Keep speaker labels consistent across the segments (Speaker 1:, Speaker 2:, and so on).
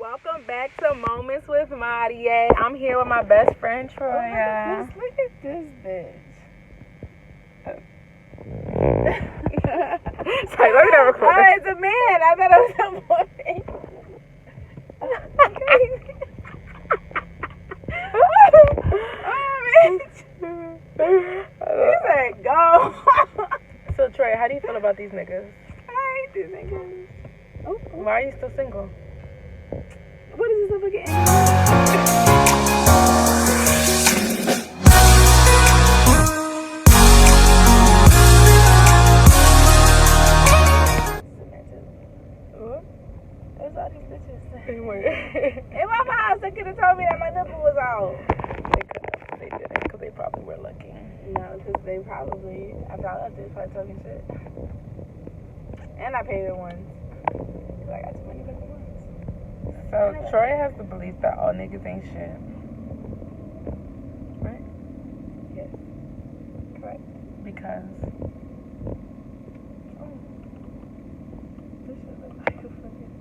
Speaker 1: Welcome back to Moments with Madia. I'm here with my best friend Troya.
Speaker 2: Look at this bitch.
Speaker 1: Sorry, let me not record.
Speaker 2: Oh, it's a man. I thought it was a woman. He said go.
Speaker 1: So Troy, how do you feel about these niggas?
Speaker 2: I hate these niggas.
Speaker 1: Why are you still single?
Speaker 2: What is this up again? That's all these bitches say. In my house, they could have told me that my nipple was out.
Speaker 1: They didn't, because they probably were looking.
Speaker 2: No, because they probably, after I left, they was probably talking shit. And I paid it once. Because I got too many fucking ones.
Speaker 1: So Troy has the belief that all niggas ain't shit. Right?
Speaker 2: Yes. Correct.
Speaker 1: Because
Speaker 2: This shit looks like a fucking...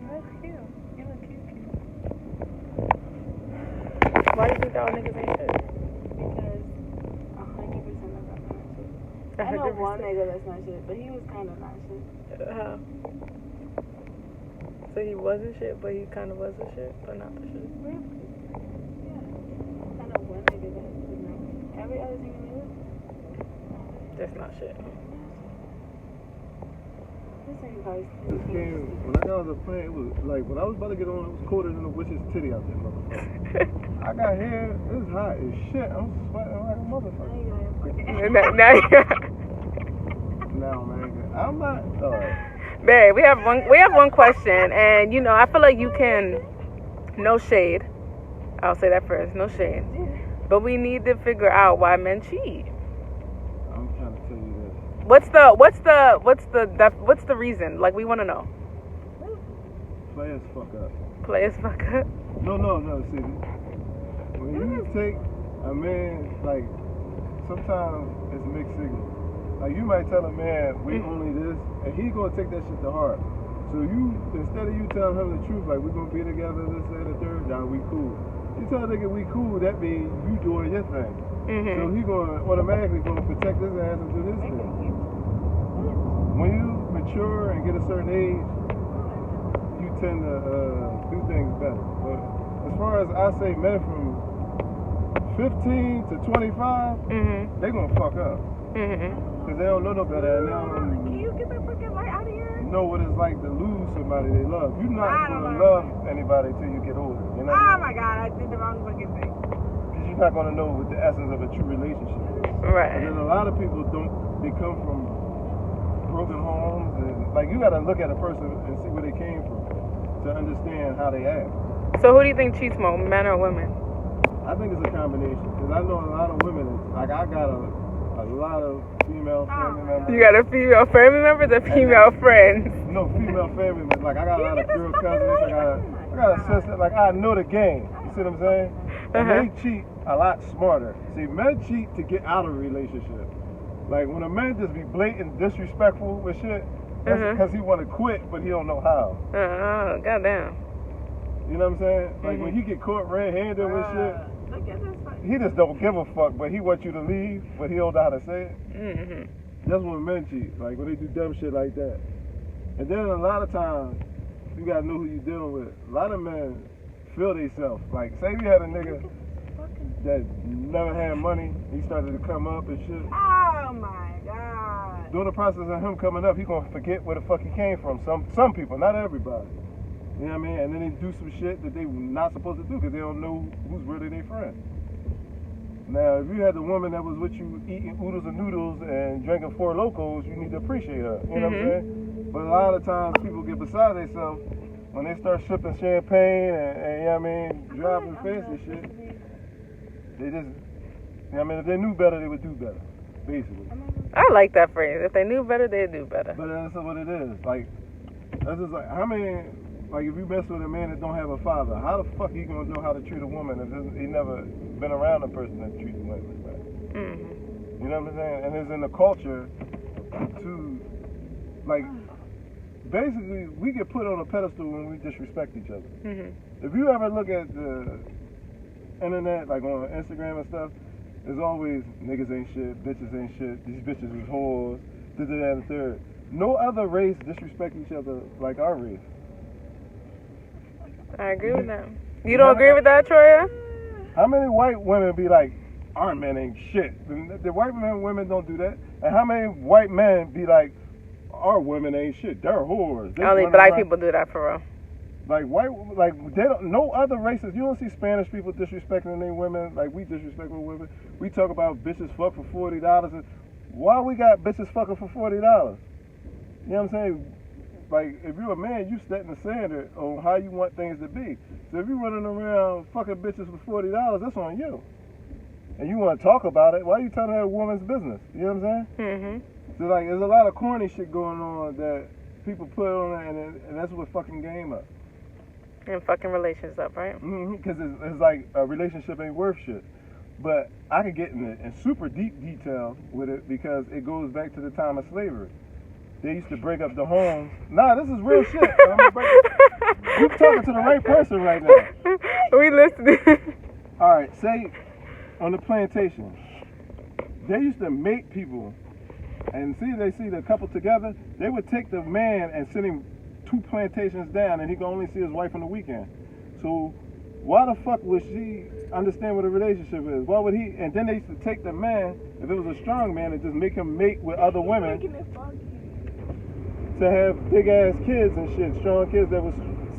Speaker 1: you look cute. You look cute. Why do you think that all niggas ain't shit?
Speaker 2: Because 100% of them are not shit. I know one nigga that's not shit, but he was kind of not shit.
Speaker 1: How? So he wasn't shit, but he kind of was a shit, but not the shit.
Speaker 2: Really? Yeah. I know one nigga that was not shit. Every other thing in the list.
Speaker 1: That's not shit.
Speaker 2: This ain't probably
Speaker 3: This came, when I got on the plane, it was like, when I was about to get on, it was colder than a witch's titty out there, motherfucker. I got here, it was hot as shit. I'm sweating like a motherfucker. Now, man, I'm not,
Speaker 1: Barry, we have one question, and I feel like you can, no shade. I'll say that first, no shade. But we need to figure out why men cheat.
Speaker 3: I'm trying to tell you this.
Speaker 1: What's the reason? Like, we want to know.
Speaker 3: Players fuck up.
Speaker 1: Players fuck up.
Speaker 3: No, see, when you take a man, like, sometimes it's mixed signals. Like, you might tell a man, we only this, and he gonna take that shit to heart. So instead of you telling him the truth, like, we're gonna be together, this, that, and the third, nah, we cool. You tell a nigga we cool, that means you doing your thing. So he gonna automatically protect his ass and do this thing. When you mature and get a certain age, you tend to do things better. But as far as I say, men from 15 to 25, they gonna fuck up. Because they don't know no better, and they don't
Speaker 2: Can you get that fucking light out of here?
Speaker 3: know what it's like to lose somebody they love. You're not going to love anybody till you get older. You know
Speaker 2: Oh my god, I did the wrong fucking thing.
Speaker 3: Because you're not going to know what the essence of a true relationship is.
Speaker 1: Right.
Speaker 3: And then a lot of people they come from broken homes, and like, you got to look at a person and see where they came from to understand how they act.
Speaker 1: So who do you think cheats more, men or women?
Speaker 3: I think it's a combination. Because I know a lot of women, like, I got a lot of female family members.
Speaker 1: You got a female family member, or female friends?
Speaker 3: No, female family members. Like, I got a lot of girl cousins. I got a sister. Like, I know the game. You see what I'm saying? And they cheat a lot smarter. See, men cheat to get out of a relationship. Like, when a man just be blatant disrespectful with shit, that's because he want to quit, but he don't know how.
Speaker 1: Oh, goddamn.
Speaker 3: You know what I'm saying? Like, when he get caught red-handed with shit,
Speaker 2: Look at this fucking...
Speaker 3: he just don't give a fuck, but he wants you to leave, but he don't know how to say it. That's when men cheat, like when they do dumb shit like that. And then a lot of times, you gotta know who you're dealing with. A lot of men feel themselves. Like, say you had a nigga that never had money, he started to come up and shit.
Speaker 2: Oh my god.
Speaker 3: During the process of him coming up, he gonna forget where the fuck he came from. Some people, not everybody. You know what I mean? And then they do some shit that they not supposed to do because they don't know who's really their friend. Now, if you had the woman that was with you eating oodles and noodles and drinking Four Locos, you need to appreciate her. You know what I'm saying? But a lot of times people get beside themselves when they start sipping champagne and you know what I mean, driving fancy shit. They just, you know what I mean, if they knew better, they would do better, basically.
Speaker 1: I like that phrase. If they knew better, they'd do better.
Speaker 3: But that's what it is. Like, that's just like, how many... Like, if you mess with a man that don't have a father, how the fuck he gonna know how to treat a woman if he never been around a person that treats women like that? You know what I'm saying? And it's in the culture to, like, basically, we get put on a pedestal when we disrespect each other.
Speaker 1: Mm-hmm.
Speaker 3: If you ever look at the internet, like on Instagram and stuff, there's always niggas ain't shit, bitches ain't shit, these bitches is whores, this, that, and the third. No other race disrespect each other like our race.
Speaker 1: I agree with that. You don't agree with that, Troya?
Speaker 3: How many white women be like, our men ain't shit? The white women don't do that. And how many white men be like, our women ain't shit, they're whores. They
Speaker 1: Only
Speaker 3: run
Speaker 1: black
Speaker 3: around-
Speaker 1: people do that for real.
Speaker 3: Like they don't. No other races. You don't see Spanish people disrespecting their women like we disrespect women. We talk about bitches fuck for $40. Why we got bitches fucking for $40? You know what I'm saying? Like if you're a man, you setting the standard on how you want things to be. So if you're running around fucking bitches for $40, that's on you. And you want to talk about it? Why are you telling that a woman's business? You know what I'm saying?
Speaker 1: Mm-hmm.
Speaker 3: So like, there's a lot of corny shit going on that people put on, and that's what fucking game up.
Speaker 1: And fucking relations up, right?
Speaker 3: Because it's like a relationship ain't worth shit. But I could get in super deep detail with it because it goes back to the time of slavery. They used to break up the homes. Nah, this is real shit. You're talking to the right person right now.
Speaker 1: We listening.
Speaker 3: All right, say on the plantation, they used to make people, and they see the couple together, they would take the man and send him 2 plantations down, and he can only see his wife on the weekend. So why the fuck would she understand what a relationship is? Why would he? And then they used to take the man, if it was a strong man, and just make him mate with other women to have big ass kids and shit, strong kids that was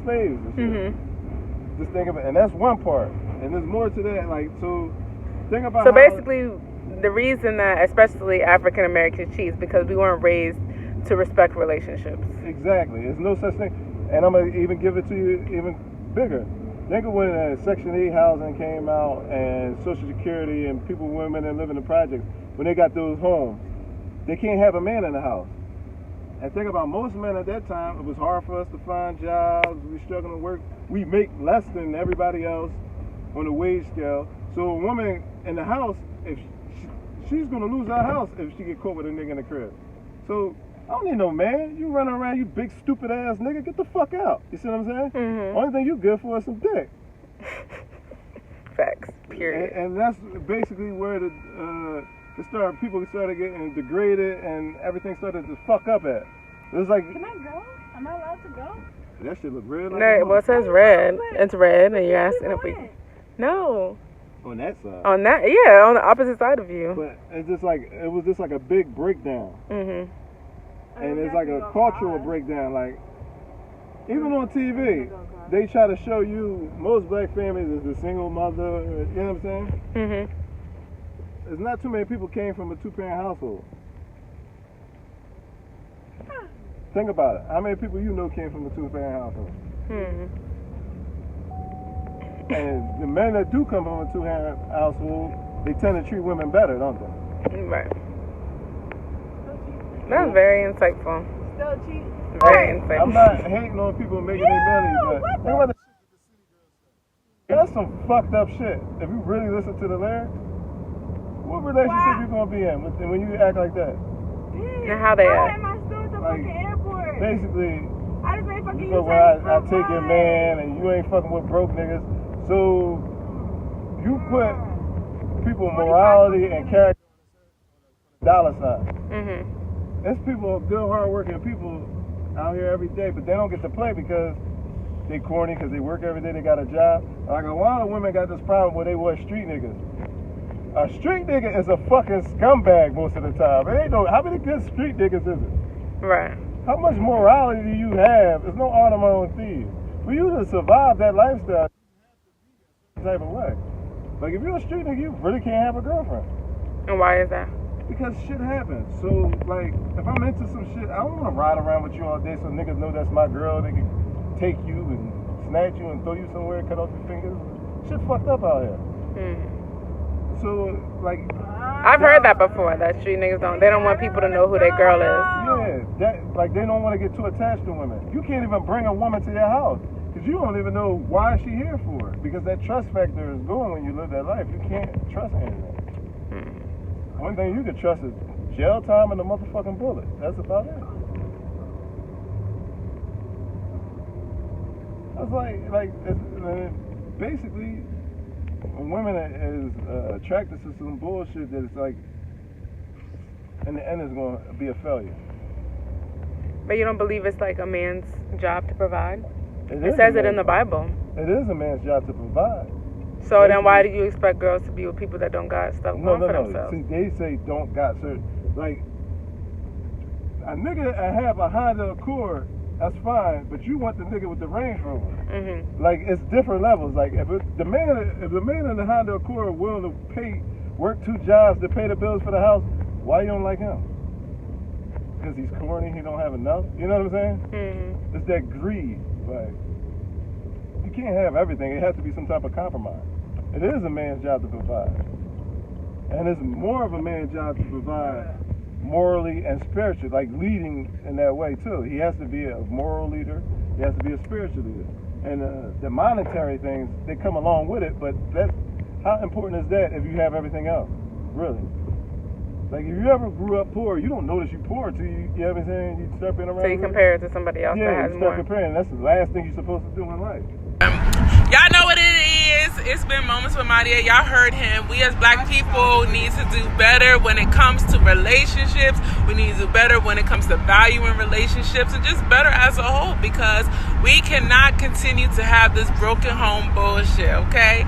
Speaker 3: slaves and shit.
Speaker 1: Mm-hmm.
Speaker 3: Just think of it, and that's one part. And there's more to that. Like, so think about.
Speaker 1: So basically, the reason that especially African Americans cheat is because we weren't raised to respect relationships.
Speaker 3: Exactly. There's no such thing. And I'm going to even give it to you even bigger. Think of when Section 8 housing came out and Social Security and women that live in the projects, when they got those homes, they can't have a man in the house. And think about most men at that time, it was hard for us to find jobs, we struggling to work. We make less than everybody else on the wage scale. So a woman in the house, if she's going to lose her house if she get caught with a nigga in the crib. So I don't need no man. You running around, you big stupid ass nigga. Get the fuck out. You see what I'm saying?
Speaker 1: Mm-hmm.
Speaker 3: Only thing you good for is some dick.
Speaker 1: Facts. Period.
Speaker 3: And that's basically where people started getting degraded and everything started to fuck up at. It was like.
Speaker 2: Can I go? Am I allowed to go?
Speaker 3: That shit look red. Like
Speaker 1: No, well, it says red. It's red, and you're asking if we. No.
Speaker 3: On that side.
Speaker 1: On that, yeah, on the opposite side of you.
Speaker 3: But it's just like it was just like a big breakdown.
Speaker 1: Mhm.
Speaker 3: And it's like a cultural breakdown. Like, even on TV, they try to show you most black families is the single mother. You know what I'm saying?
Speaker 1: Mhm.
Speaker 3: There's not too many people came from a 2-parent household. Think about it. How many people you know came from a 2-parent household?
Speaker 1: Mhm.
Speaker 3: And the men that do come from a 2-parent household, they tend to treat women better, don't they?
Speaker 1: Right. That's very insightful.
Speaker 2: Still cheat.
Speaker 1: Very insightful.
Speaker 3: I'm not hating on people making their money, but think about the shit that's some fucked up shit. If you really listen to the lyrics, what relationship you gonna be in when you act like that?
Speaker 1: And how they
Speaker 2: Why
Speaker 1: act.
Speaker 2: am I still at the
Speaker 3: Like,
Speaker 2: fucking airport?
Speaker 3: Basically,
Speaker 2: I just ain't fucking
Speaker 3: you
Speaker 2: use
Speaker 3: fuck when I take your man and you ain't fucking with broke niggas. So you put people morality and character dollar sign.
Speaker 1: Mhm.
Speaker 3: There's people, good hard-working people out here every day, but they don't get to play because they corny, because they work every day, they got a job. Like a lot of women got this problem where they was street niggas. A street nigga is a fucking scumbag most of the time. It ain't no, how many good street niggas is it?
Speaker 1: Right.
Speaker 3: How much morality do you have? There's no honor among thieves. For you to survive that lifestyle, type of way. Like if you're a street nigga, you really can't have a girlfriend.
Speaker 1: And why is that?
Speaker 3: Because shit happens. So, like, if I'm into some shit, I don't want to ride around with you all day so niggas know that's my girl. They can take you and snatch you and throw you somewhere, cut off your fingers. Shit fucked up out here.
Speaker 1: Mhm.
Speaker 3: So, like...
Speaker 1: I've heard that before, that street niggas they don't want people to know who their girl is.
Speaker 3: Yeah, like, they don't want to get too attached to women. You can't even bring a woman to your house. Because you don't even know why she here for. Because that trust factor is gone when you live that life. You can't trust anything. One thing you can trust is jail time and the motherfucking bullet. That's about it. it's like basically, when women is attracted to some bullshit that it's like, in the end, is going to be a failure.
Speaker 1: But you don't believe it's like a man's job to provide?
Speaker 3: It
Speaker 1: says it in the Bible.
Speaker 3: It is a man's job to provide.
Speaker 1: So then why do you expect girls to be with people that don't got stuff going for themselves?
Speaker 3: See, they say don't got certain, like, a nigga that have a Honda Accord, that's fine, but you want the nigga with the Range Rover.
Speaker 1: Mm-hmm.
Speaker 3: Like, it's different levels. Like, if the man in the Honda Accord is willing to work 2 jobs to pay the bills for the house, why you don't like him? Because he's corny, he don't have enough. You know what I'm saying?
Speaker 1: Mm-hmm.
Speaker 3: It's that greed. Like, you can't have everything. It has to be some type of compromise. It is a man's job to provide. And it's more of a man's job to provide morally and spiritually, like leading in that way too. He has to be a moral leader. He has to be a spiritual leader. And the monetary things, they come along with it, but how important is that if you have everything else? Really? Like, if you ever grew up poor, you don't notice you're poor until you know what I'm saying? You start being around.
Speaker 1: So you compare it to somebody else that has
Speaker 3: you
Speaker 1: more.
Speaker 3: start comparing. That's the last thing you're supposed to do in life.
Speaker 4: Y'all know what it is. It's been Moments with Madia. Y'all heard him. We as black people need to do better when it comes to relationships. We need to do better when it comes to valuing relationships, and just better as a whole, because we cannot continue to have this broken home bullshit, okay?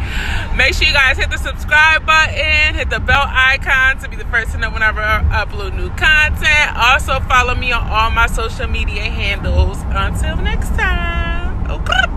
Speaker 4: Make sure you guys hit the subscribe button, hit the bell icon to be the first to know whenever I upload new content. Also follow me on all my social media handles. Until next time. Okay.